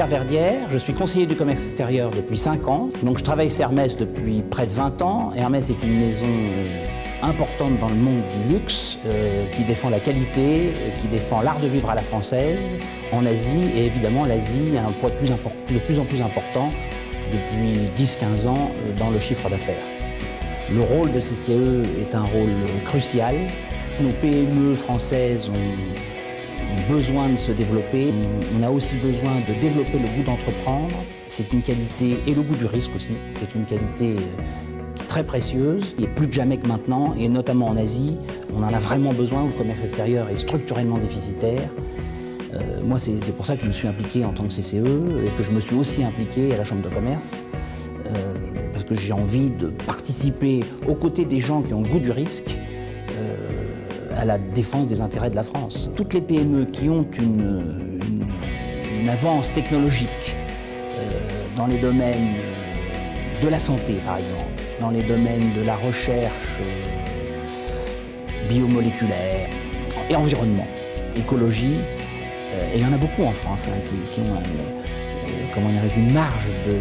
Pierre Verdière, je suis conseiller du commerce extérieur depuis 5 ans. Donc je travaille chez Hermès depuis près de 20 ans. Hermès est une maison importante dans le monde du luxe, qui défend la qualité, qui défend l'art de vivre à la française en Asie. Et évidemment, l'Asie a un poids de plus en plus important depuis 10-15 ans dans le chiffre d'affaires. Le rôle de CCE est un rôle crucial. Nos PME françaises ont besoin de se développer. On a aussi besoin de développer le goût d'entreprendre. C'est une qualité, et le goût du risque aussi, c'est une qualité très précieuse. Et plus que jamais que maintenant, et notamment en Asie, on en a vraiment besoin, où le commerce extérieur est structurellement déficitaire. Moi, c'est pour ça que je me suis impliqué en tant que CCE et que je me suis aussi impliqué à la Chambre de commerce. Parce que j'ai envie de participer aux côtés des gens qui ont le goût du risque à la défense des intérêts de la France. Toutes les PME qui ont une avance technologique dans les domaines de la santé, par exemple, dans les domaines de la recherche biomoléculaire et environnement, écologie, et il y en a beaucoup en France qui ont comment dirais-je, une marge de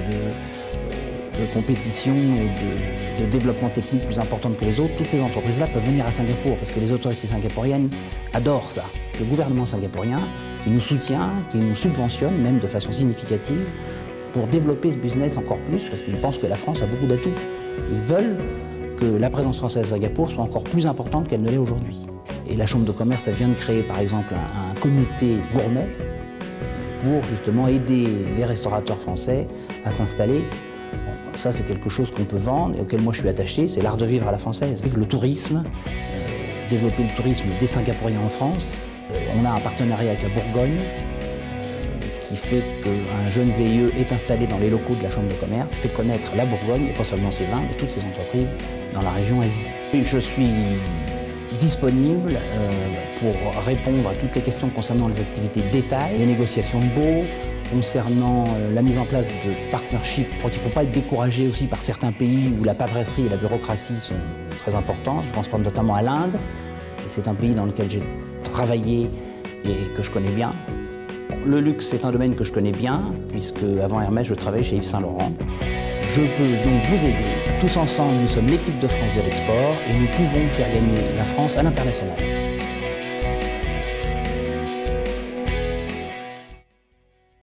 compétition et de développement technique plus importante que les autres. Toutes ces entreprises-là peuvent venir à Singapour parce que les autorités singapouriennes adorent ça. Le gouvernement singapourien qui nous soutient, qui nous subventionne, même de façon significative, pour développer ce business encore plus, parce qu'ils pensent que la France a beaucoup d'atouts. Ils veulent que la présence française à Singapour soit encore plus importante qu'elle ne l'est aujourd'hui. Et la Chambre de commerce, elle vient de créer par exemple un comité gourmet pour justement aider les restaurateurs français à s'installer. Bon, ça c'est quelque chose qu'on peut vendre et auquel moi je suis attaché, c'est l'art de vivre à la française. Le tourisme, développer le tourisme des Singapouriens en France. On a un partenariat avec la Bourgogne qui fait qu'un jeune VIE est installé dans les locaux de la Chambre de commerce, fait connaître la Bourgogne, et pas seulement ses vins, mais toutes ses entreprises dans la région Asie. Et je suis disponible pour répondre à toutes les questions concernant les activités détail, les négociations de baux, concernant la mise en place de partnerships. Je crois qu'il ne faut pas être découragé aussi par certains pays où la paperasserie et la bureaucratie sont très importantes. Je pense notamment à l'Inde. C'est un pays dans lequel j'ai travaillé et que je connais bien. Le luxe, c'est un domaine que je connais bien, puisque avant Hermès, je travaillais chez Yves Saint Laurent. Je peux donc vous aider. Tous ensemble, nous sommes l'équipe de France de l'export et nous pouvons faire gagner la France à l'international.